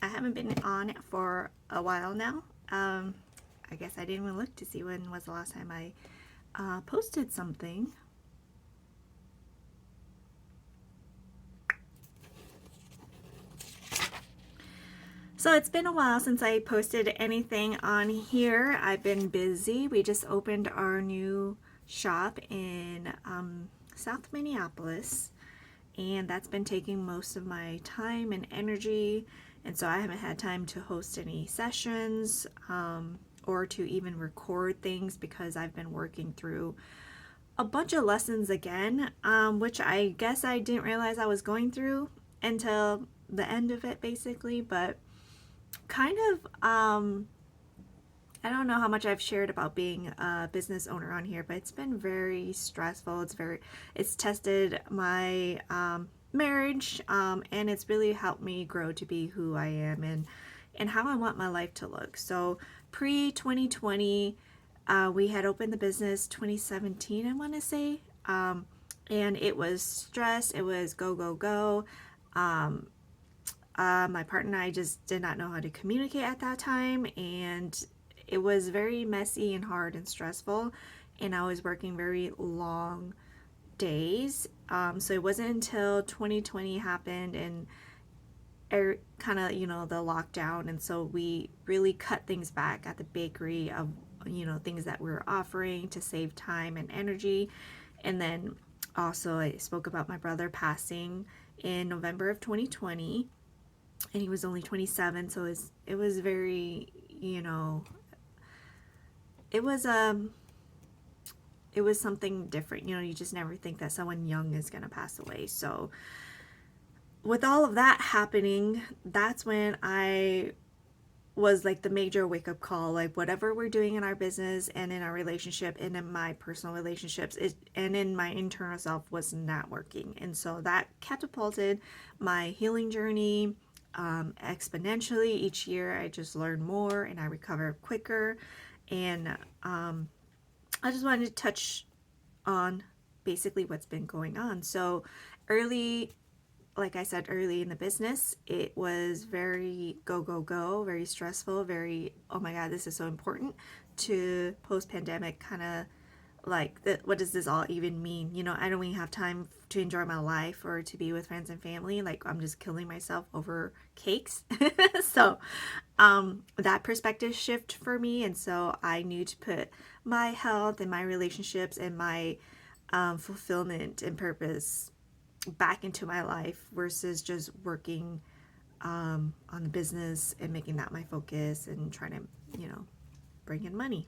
I haven't been on it for a while now. I guess I didn't even look to see when was the last time I posted something. So it's been a while since I posted anything on here. I've been busy. We just opened our new shop in South Minneapolis, and that's been taking most of my time and energy. And so I haven't had time to host any sessions or to even record things because I've been working through a bunch of lessons again, which I guess I didn't realize I was going through until the end of it, basically. But kind of, I don't know how much I've shared about being a business owner on here, but it's been very stressful. It's tested my marriage, and it's really helped me grow to be who I am and how I want my life to look. So pre 2020, we had opened the business 2017, I want to say, and it was stress. It was go go go. My partner and I just did not know how to communicate at that time, and it was very messy and hard and stressful. And I was working very long days. So it wasn't until 2020 happened and kind of, the lockdown. And so we really cut things back at the bakery of, things that we were offering to save time and energy. And then also, I spoke about my brother passing in November of 2020, and he was only 27. So it was very, it was it was something different. You just never think that someone young is going to pass away. So with all of that happening, that's when I was like the major wake up call. Like, whatever we're doing in our business and in our relationship and in my personal relationships and in my internal self was not working. And so that catapulted my healing journey exponentially. Each year I just learn more and I recover quicker. And I just wanted to touch on basically what's been going on. So like I said, early in the business, it was very go, go, go, very stressful, very, oh my God, this is so important, to post-pandemic kind of like, what does this all even mean? I don't even have time to enjoy my life or to be with friends and family. Like, I'm just killing myself over cakes. So that perspective shift for me. And so I knew to put my health and my relationships and my fulfillment and purpose back into my life versus just working on the business and making that my focus and trying to, bring in money.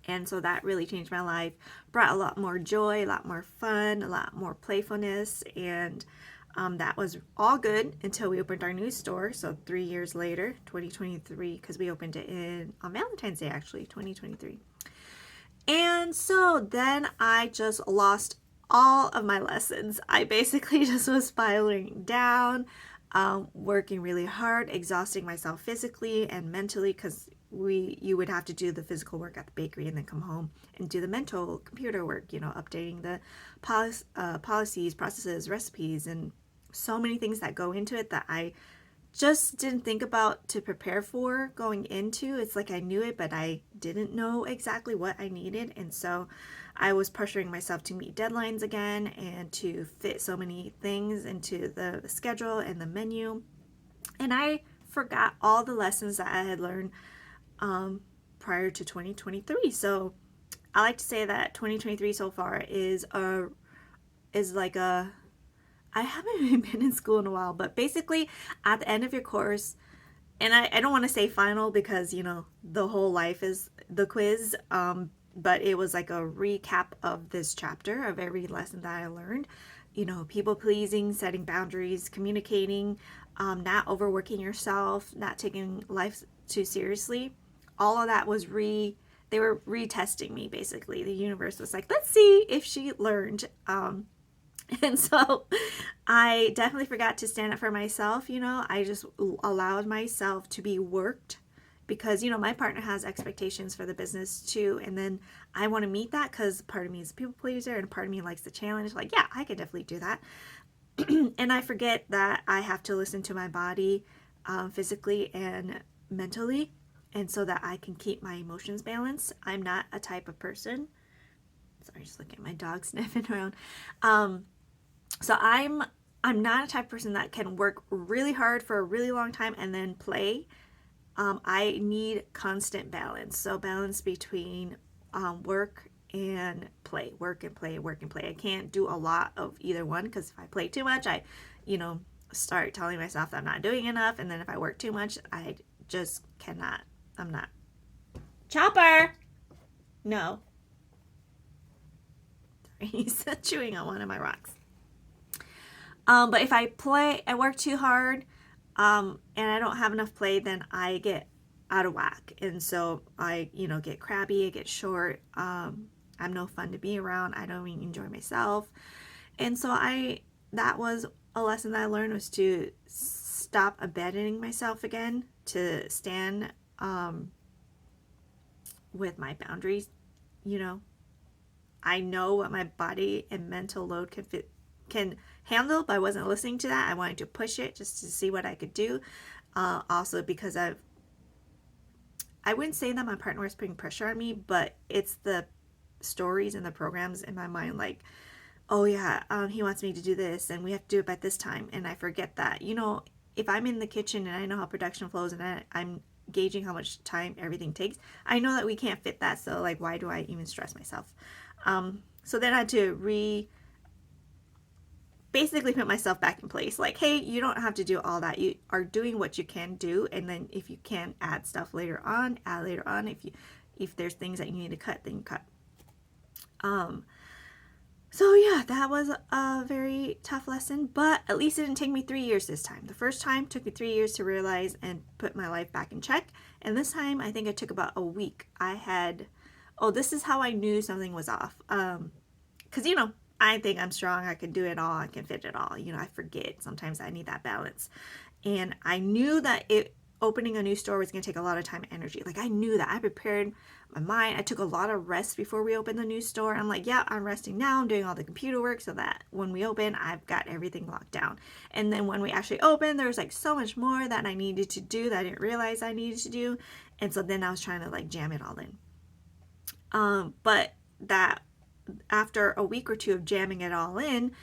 And so that really changed my life, brought a lot more joy, a lot more fun, a lot more playfulness. And that was all good until we opened our new store. So 3 years later, 2023, because we opened it on Valentine's Day, actually, 2023. And so then I just lost all of my lessons. I basically just was spiraling down, working really hard, exhausting myself physically and mentally, because you would have to do the physical work at the bakery and then come home and do the mental computer work, updating the policies, processes, recipes, and so many things that go into it that I just didn't think about to prepare for going into. It's like I knew it, but I didn't know exactly what I needed. And so I was pressuring myself to meet deadlines again and to fit so many things into the schedule and the menu. And I forgot all the lessons that I had learned prior to 2023. So I like to say that 2023 so far is like a, I haven't even been in school in a while, but basically at the end of your course, and I don't want to say final because, the whole life is the quiz, but it was like a recap of this chapter of every lesson that I learned. People pleasing, setting boundaries, communicating, not overworking yourself, not taking life too seriously. All of that was they were retesting me, basically. The universe was like, let's see if she learned. And so I definitely forgot to stand up for myself. I just allowed myself to be worked because, my partner has expectations for the business too. And then I want to meet that because part of me is a people pleaser and part of me likes the challenge. Like, yeah, I could definitely do that. And I forget that I have to listen to my body. physically and mentally, and so that I can keep my emotions balanced. I'm not a type of person. Sorry, just looking at my dog sniffing around. So I'm not a type of person that can work really hard for a really long time and then play. I need constant balance. So balance between work and play, work and play, work and play. I can't do a lot of either one, because if I play too much, I, start telling myself that I'm not doing enough. And then if I work too much, I just cannot. I'm not. Chopper! No. He's chewing on one of my rocks. But if I work too hard, and I don't have enough play, then I get out of whack. And so I, get crabby, I get short. I'm no fun to be around. I don't even enjoy myself. And so that was a lesson that I learned, was to stop abandoning myself again, to stand with my boundaries. I know what my body and mental load can handle, but I wasn't listening to that. I wanted to push it just to see what I could do. Also because I wouldn't say that my partner was putting pressure on me, but it's the stories and the programs in my mind, like, oh yeah, he wants me to do this and we have to do it by this time. And I forget that, if I'm in the kitchen and I know how production flows and I'm gauging how much time everything takes, I know that we can't fit that. So like, why do I even stress myself? So then I had to basically put myself back in place. Like, hey, you don't have to do all that. You are doing what you can do. And then if you can add stuff later on, add later on. If there's things that you need to cut, then you cut. So yeah, that was a very tough lesson, but at least it didn't take me 3 years this time. The first time took me 3 years to realize and put my life back in check. And this time, I think it took about a week. This is how I knew something was off. Because, I think I'm strong. I can do it all. I can fit it all. I forget. Sometimes I need that balance. And I knew that opening a new store was going to take a lot of time and energy. Like, I knew that. I prepared my mind. I took a lot of rest before we opened the new store. I'm like, yeah, I'm resting now. I'm doing all the computer work so that when we open, I've got everything locked down. And then when we actually opened, there was like so much more that I needed to do that I didn't realize I needed to do. And so then I was trying to like jam it all in. But that after a week or two of jamming it all in,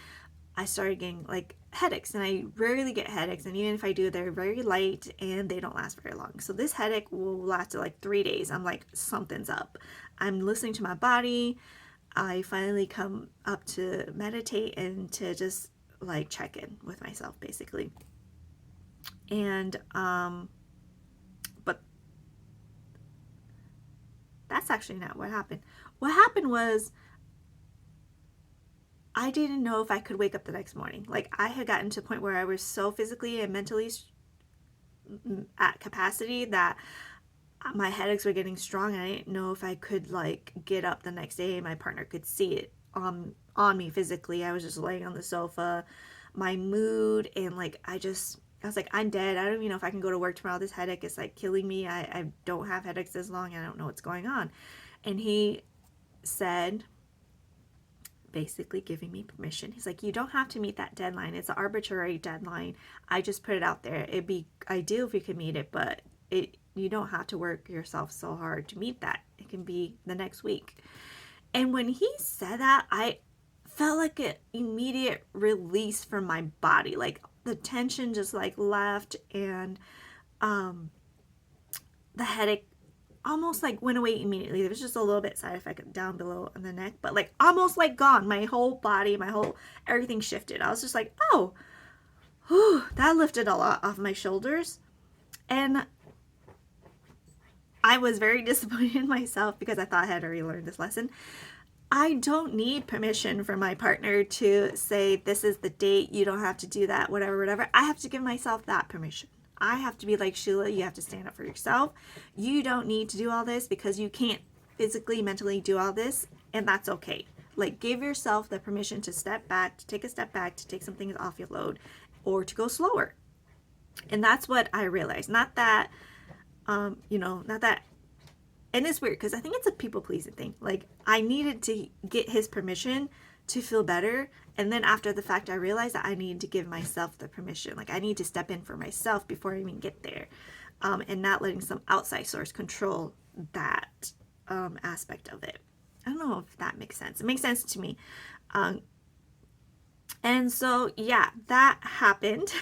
I started getting like headaches, and I rarely get headaches, and even if I do, they're very light and they don't last very long. So this headache will last like 3 days. I'm like, something's up. I'm listening to my body. I finally come up to meditate and to just like check in with myself, basically. And but that's actually not what happened. What happened was, I didn't know if I could wake up the next morning. Like, I had gotten to a point where I was so physically and mentally at capacity that my headaches were getting strong, and I didn't know if I could like get up the next day and my partner could see it on me physically. I was just laying on the sofa, my mood, and like I was like, I'm dead. I don't even know if I can go to work tomorrow. This headache is like killing me. I don't have headaches this long. I don't know what's going on. And he said, basically giving me permission. He's like, you don't have to meet that deadline. It's an arbitrary deadline. I just put it out there. It'd be ideal if you could meet it, but you don't have to work yourself so hard to meet that. It can be the next week. And when he said that, I felt like an immediate release from my body. Like the tension just like left, and the headache almost like went away immediately. There was just a little bit side effect down below on the neck, but like almost like gone. My whole body, everything shifted. I was just like, oh, whew, that lifted a lot off my shoulders. And I was very disappointed in myself because I thought I had already learned this lesson. I don't need permission from my partner to say, this is the date, you don't have to do that, whatever. I have to give myself that permission. I have to be like, Sheila, you have to stand up for yourself. You don't need to do all this because you can't physically, mentally do all this, and that's okay. Like, give yourself the permission to step back, to take a step back, to take something off your load, or to go slower. And that's what I realized. Not that, not that, and it's weird because I think it's a people-pleasing thing. Like, I needed to get his permission to feel better. And then after the fact, I realized that I need to give myself the permission. Like I need to step in for myself before I even get there, and not letting some outside source control that aspect of it. I don't know if that makes sense. It makes sense to me. And so, yeah, that happened.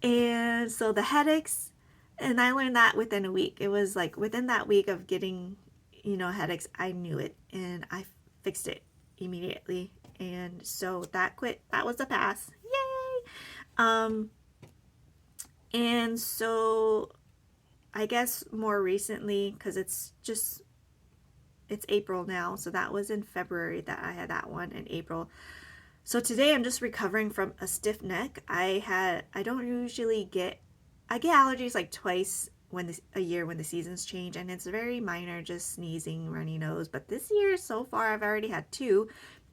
And so the headaches, and I learned that within a week. It was like within that week of getting, headaches, I knew it and I fixed it immediately. And so that was a pass. Yay! And so I guess more recently, because it's April now, so that was in February that I had that one in April. So today I'm just recovering from a stiff neck. I don't usually get allergies like twice a year when the seasons change, and it's very minor, just sneezing, runny nose. But this year so far I've already had two.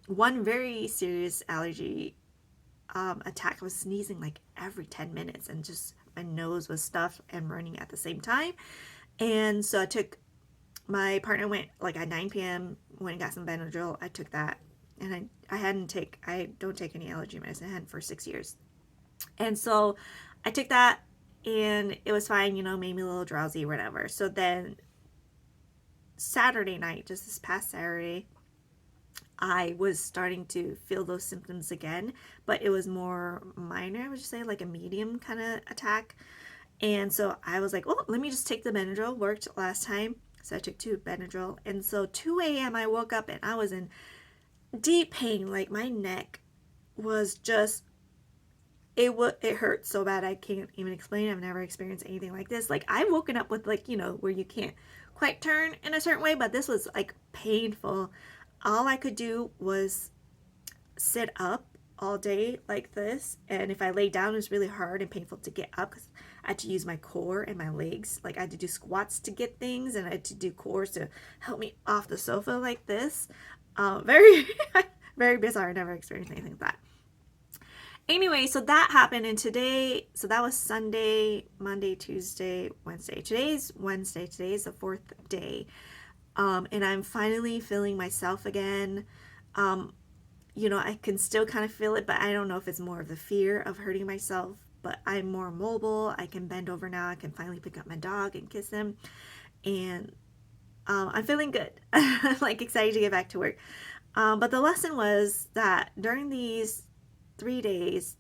One very serious allergy attack. I was sneezing like every 10 minutes and just my nose was stuffed and running at the same time. And so my partner went like at 9 p.m. went and got some Benadryl. I took that, and I don't take any allergy medicine. I hadn't for 6 years. And so I took that and it was fine, made me a little drowsy or whatever. So then Saturday night, just this past Saturday, I was starting to feel those symptoms again, but it was more minor. I would just say like a medium kind of attack. And so I was like, oh, let me just take the Benadryl. Worked last time. So I took 2 Benadryl. And so 2 a.m. I woke up and I was in deep pain. Like my neck was just, it hurt so bad I can't even explain. I've never experienced anything like this. Like I've woken up with like, where you can't quite turn in a certain way, but this was like painful. All I could do was sit up all day like this, and if I lay down, it was really hard and painful to get up because I had to use my core and my legs. Like I had to do squats to get things, and I had to do cores to help me off the sofa like this. Very, very bizarre. I never experienced anything like that. Anyway, so that happened, and today, so that was Sunday, Monday, Tuesday, Wednesday. Today's Wednesday. Today is the 4th day. And I'm finally feeling myself again. I can still kind of feel it, but I don't know if it's more of the fear of hurting myself, but I'm more mobile. I can bend over now. I can finally pick up my dog and kiss him. And I'm feeling good. I'm like excited to get back to work. But the lesson was that during these 3 days,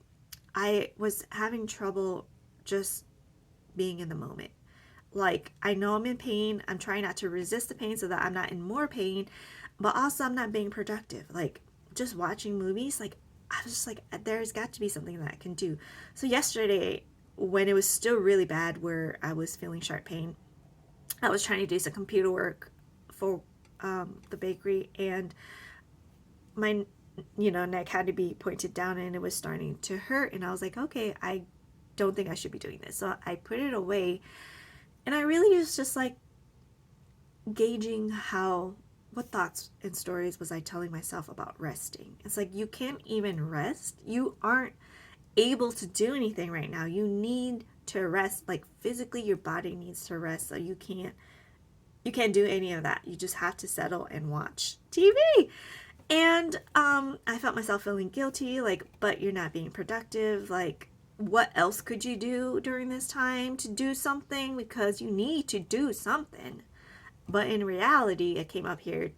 I was having trouble just being in the moment. Like, I know I'm in pain. I'm trying not to resist the pain so that I'm not in more pain, but also I'm not being productive. Like, just watching movies, like, I was just like, there's got to be something that I can do. So yesterday, when it was still really bad where I was feeling sharp pain, I was trying to do some computer work for the bakery, and my neck had to be pointed down and it was starting to hurt, and I was like, okay, I don't think I should be doing this. So I put it away. And I really was just like gauging what thoughts and stories was I telling myself about resting. It's like, you can't even rest. You aren't able to do anything right now. You need to rest. Like physically, your body needs to rest. So you can't do any of that. You just have to settle and watch TV. And I felt myself feeling guilty, like, but you're not being productive. Like, what else could you do during this time to do something? Because you need to do something. But in reality, I came up here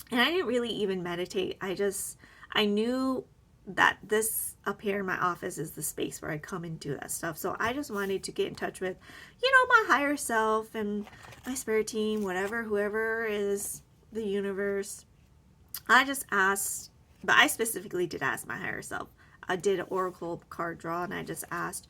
and I didn't really even meditate. I knew that this up here in my office is the space where I come and do that stuff. So I just wanted to get in touch with, my higher self and my spirit team, whoever is the universe. I just asked, but I specifically did ask my higher self. I did an oracle card draw and I just asked,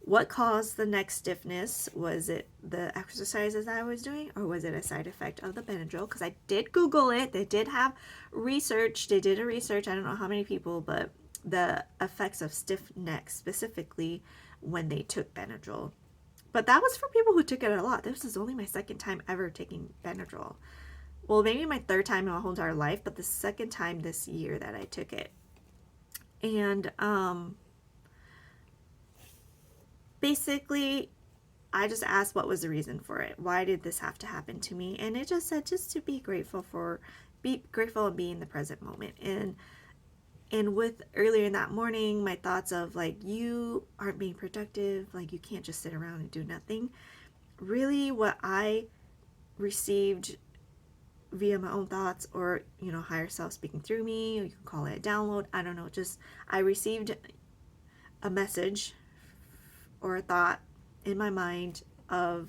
what caused the neck stiffness? Was it the exercises I was doing, or was it a side effect of the Benadryl? Because I did Google it. They did have research. They did a research. I don't know how many people, but the effects of stiff neck specifically when they took Benadryl. But that was for people who took it a lot. This is only my 2nd time ever taking Benadryl. Well, maybe my 3rd time in my whole entire life, but the 2nd time this year that I took it. And basically, I just asked what was the reason for it. Why did this have to happen to me? And it just said just to be grateful for be grateful and be in the present moment. And with earlier in that morning, my thoughts of like, you aren't being productive, like you can't just sit around and do nothing. Really what I received via my own thoughts, or higher self speaking through me, or you can call it a download, I don't know, just I received a message or a thought in my mind of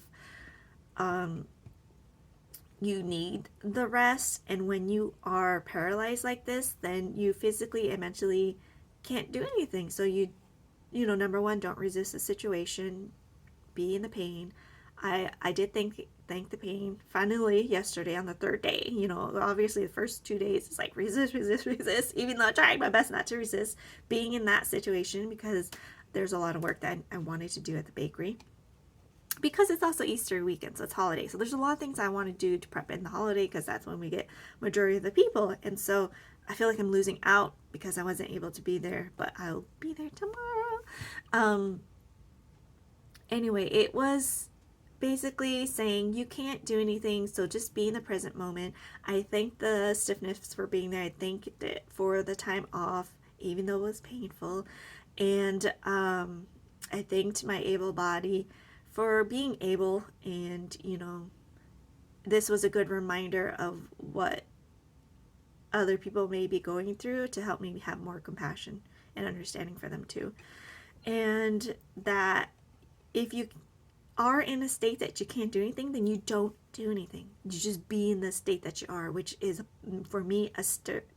you need the rest. And when you are paralyzed like this, then you physically and mentally can't do anything. So number one, don't resist the situation, be in the pain. I did thank the pain finally yesterday on the third day. Obviously the first 2 days it's like resist, even though I tried my best not to resist being in that situation, because there's a lot of work that I wanted to do at the bakery, because it's also Easter weekend, so it's holiday. So there's a lot of things I want to do to prep in the holiday, because that's when we get majority of the people. And so I feel like I'm losing out because I wasn't able to be there, but I'll be there tomorrow. Anyway, it was basically saying you can't do anything, so just be in the present moment. I thank the stiffness for being there. I thanked it for the time off, even though it was painful. And I thanked my able body for being able, and this was a good reminder of what other people may be going through, to help me have more compassion and understanding for them too. And that if you are in a state that you can't do anything, then you don't do anything. You just be in the state that you are, which is for me a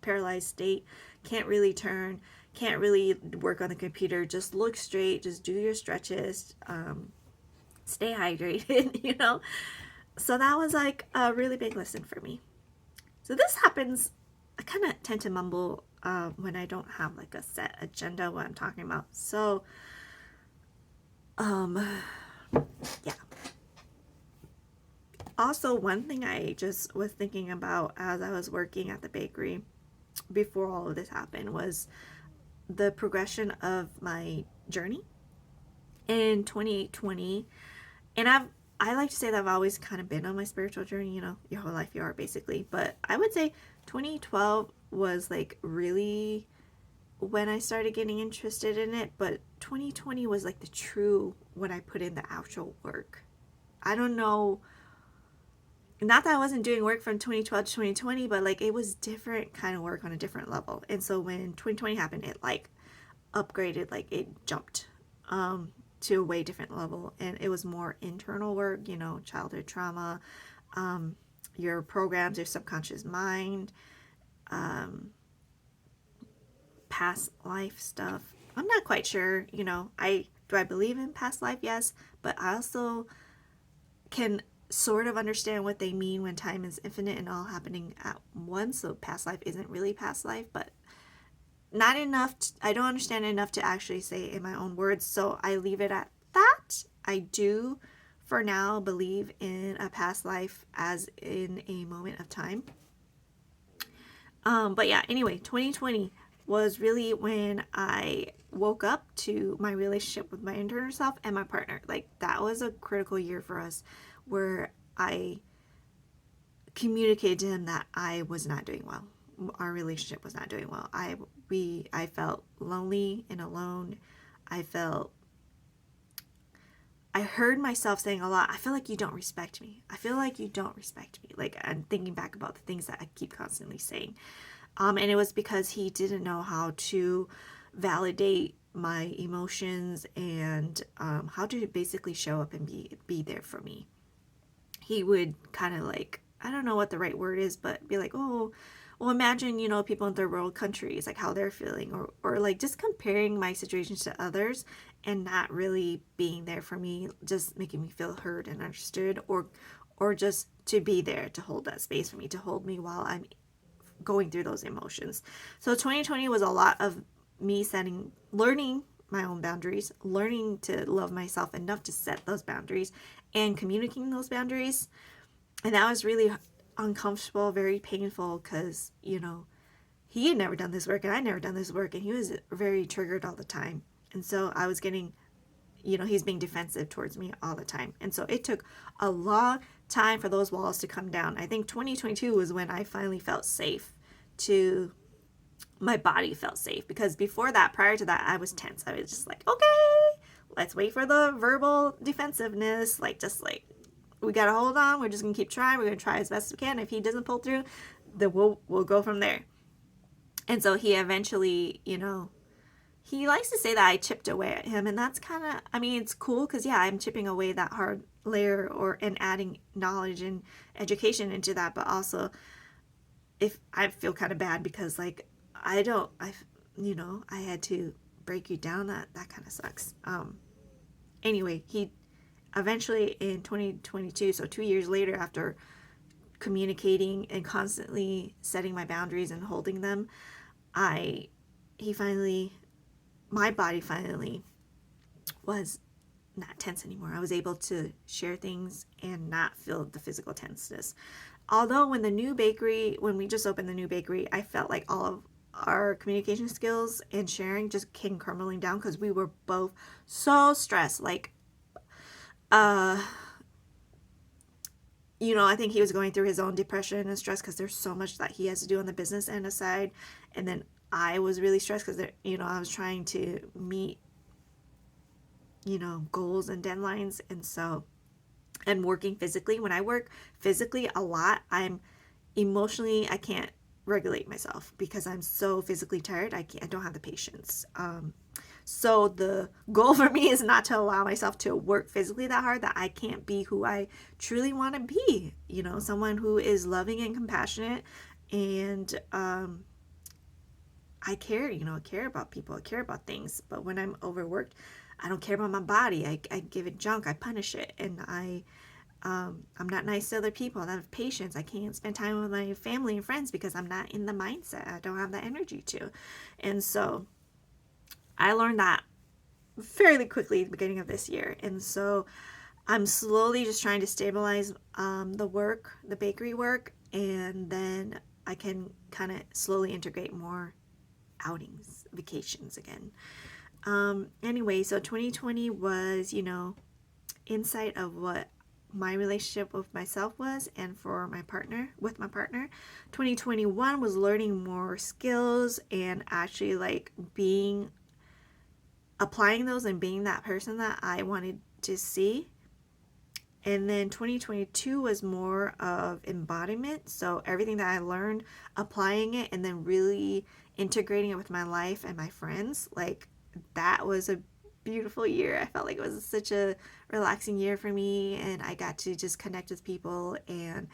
paralyzed state. Can't really turn, can't really work on the computer, just look straight, just do your stretches, stay hydrated. So that was like a really big lesson for me. So this happens, I kind of tend to mumble when I don't have like a set agenda what I'm talking about. So yeah. Also, one thing I just was thinking about as I was working at the bakery before all of this happened was the progression of my journey in 2020. And I like to say that I've always kind of been on my spiritual journey, your whole life you are basically. But I would say 2012 was like really when I started getting interested in it, but 2020 was like the true when I put in the actual work. I don't know, not that I wasn't doing work from 2012 to 2020, but like it was different kind of work on a different level. And so when 2020 happened, it like upgraded, like it jumped to a way different level, and it was more internal work, childhood trauma, your programs, your subconscious mind, past life stuff. I'm not quite sure, I believe in past life? Yes, but I also can sort of understand what they mean when time is infinite and all happening at once. So past life isn't really past life, but not enough. I don't understand enough to actually say it in my own words, so I leave it at that. I do, for now, believe in a past life as in a moment of time. But yeah, anyway, 2020 was really when I woke up to my relationship with my internal self and my partner. Like that was a critical year for us, where I communicated to him that I was not doing well. Our relationship was not doing well. I felt lonely and alone. I heard myself saying a lot, I feel like you don't respect me. I feel like you don't respect me. Like I'm thinking back about the things that I keep constantly saying. And it was because he didn't know how to validate my emotions and how to basically show up and be there for me. He would kind of like, I don't know what the right word is, but be like, oh, well, imagine, people in third world countries, like how they're feeling, or like just comparing my situations to others and not really being there for me, just making me feel heard and understood, or just to be there to hold that space for me, to hold me while I'm going through those emotions. So 2020 was a lot of me learning my own boundaries, learning to love myself enough to set those boundaries and communicating those boundaries. And that was really uncomfortable, very painful, because, he had never done this work and I never done this work, and he was very triggered all the time. And so I was getting he's being defensive towards me all the time. And so it took a long time for those walls to come down. I think 2022 was when I finally felt safe to my body felt safe, because before that, prior to that, I was tense. I was just like, okay, let's wait for the verbal defensiveness. Like, just like, we got to hold on. We're just going to keep trying. We're going to try as best as we can. If he doesn't pull through, then we'll go from there. And so he eventually, he likes to say that I chipped away at him. And that's kind of, I mean, it's cool because, yeah, I'm chipping away that hard layer and adding knowledge and education into that. But also, if I feel kind of bad because, like, I had to break you down. That kind of sucks. Anyway, he eventually in 2022, so 2 years later, after communicating and constantly setting my boundaries and holding them, my body finally was not tense anymore. I was able to share things and not feel the physical tenseness. Although when we just opened the new bakery, I felt like all of our communication skills and sharing just came crumbling down because we were both so stressed. Like, I think he was going through his own depression and stress because there's so much that he has to do on the business end aside. And then I was really stressed because, I was trying to meet, goals and deadlines. And working physically. When I work physically a lot, I can't regulate myself because I'm so physically tired. I don't have the patience. So the goal for me is not to allow myself to work physically that hard that I can't be who I truly want to be. Someone who is loving and compassionate, and I care. I care about people. I care about things. But when I'm overworked, I don't care about my body. I give it junk. I punish it, and I'm not nice to other people. I don't have patience. I can't spend time with my family and friends because I'm not in the mindset. I don't have the energy to. And so I learned that fairly quickly at the beginning of this year. And so I'm slowly just trying to stabilize the bakery work, and then I can kind of slowly integrate more outings, vacations again. Anyway, so 2020 was, insight of what my relationship with myself was and with my partner. 2021 was learning more skills and actually applying those and being that person that I wanted to see. And then 2022 was more of embodiment. So everything that I learned, applying it and then really integrating it with my life and my friends, that was a beautiful year. I felt like it was such a relaxing year for me, and I got to just connect with people, and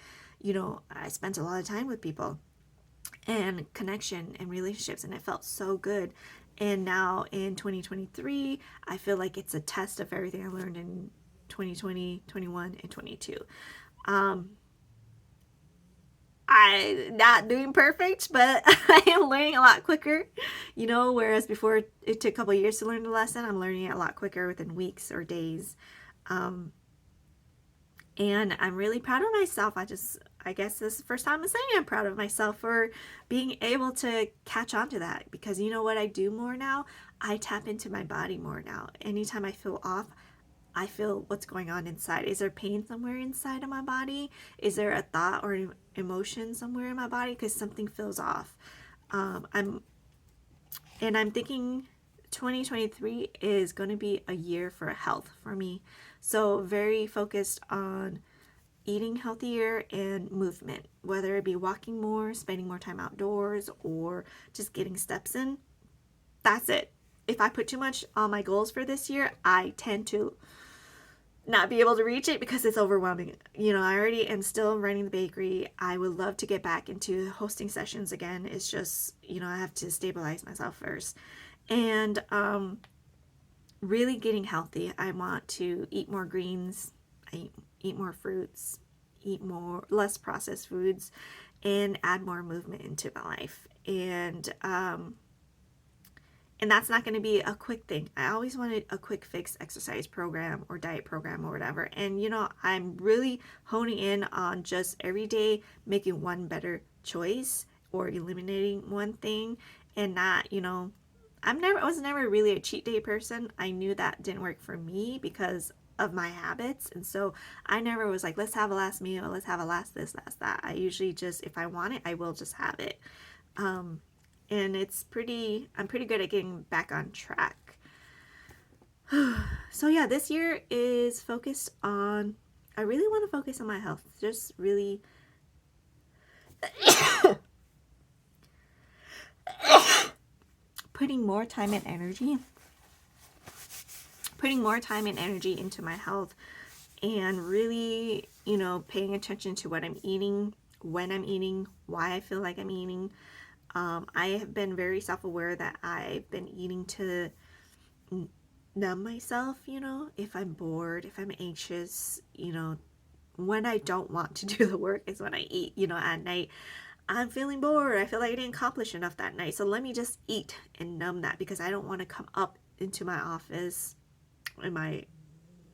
I spent a lot of time with people and connection and relationships, and it felt so good. And now in 2023, I feel like it's a test of everything I learned in 2020, 21, and 22. I'm not doing perfect, but I am learning a lot quicker, whereas before it took a couple of years to learn the lesson, I'm learning it a lot quicker within weeks or days. And I'm really proud of myself. I guess this is the first time I'm saying I'm proud of myself for being able to catch on to that, because you know what I do more now? I tap into my body more now. Anytime I feel off, I feel what's going on inside. Is there pain somewhere inside of my body? Is there a thought or emotion somewhere in my body? Because something feels off. I'm thinking 2023 is going to be a year for health for me. So very focused on eating healthier and movement, whether it be walking more, spending more time outdoors, or just getting steps in. That's it. If I put too much on my goals for this year, I tend to not be able to reach it because it's overwhelming. I already am still running the bakery. I would love to get back into hosting sessions again. It's just, I have to stabilize myself first. And really getting healthy. I want to eat more greens, eat more fruits, less processed foods, and add more movement into my life. And that's not going to be a quick thing. I always wanted a quick fix exercise program or diet program or whatever. And, I'm really honing in on just every day making one better choice or eliminating one thing, and not, I was never really a cheat day person. I knew that didn't work for me because of my habits. And so I never was like, let's have a last meal, let's have a last this, last that. I usually just, if I want it, I will just have it. And I'm pretty good at getting back on track. So yeah, this year is focused on, I really want to focus on my health. Just really putting more time and energy into my health, and really, paying attention to what I'm eating, when I'm eating, why I feel like I'm eating. I have been very self-aware that I've been eating to numb myself, if I'm bored, if I'm anxious, when I don't want to do the work is when I eat, at night. I'm feeling bored. I feel like I didn't accomplish enough that night. So let me just eat and numb that, because I don't want to come up into my office, in my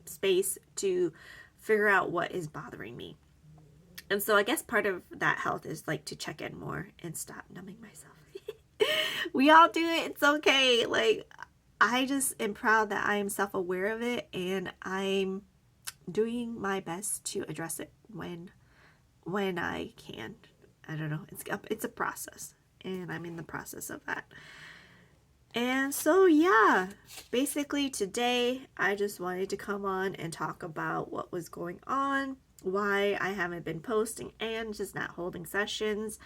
space, to figure out what is bothering me. And so I guess part of that health is like to check in more and stop numbing myself. We all do it. It's okay. Like, I just am proud that I am self-aware of it, and I'm doing my best to address it when I can. I don't know. It's a process, and I'm in the process of that. And so yeah, basically today I just wanted to come on and talk about what was going on, why I haven't been posting and just not holding sessions.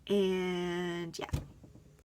And yeah.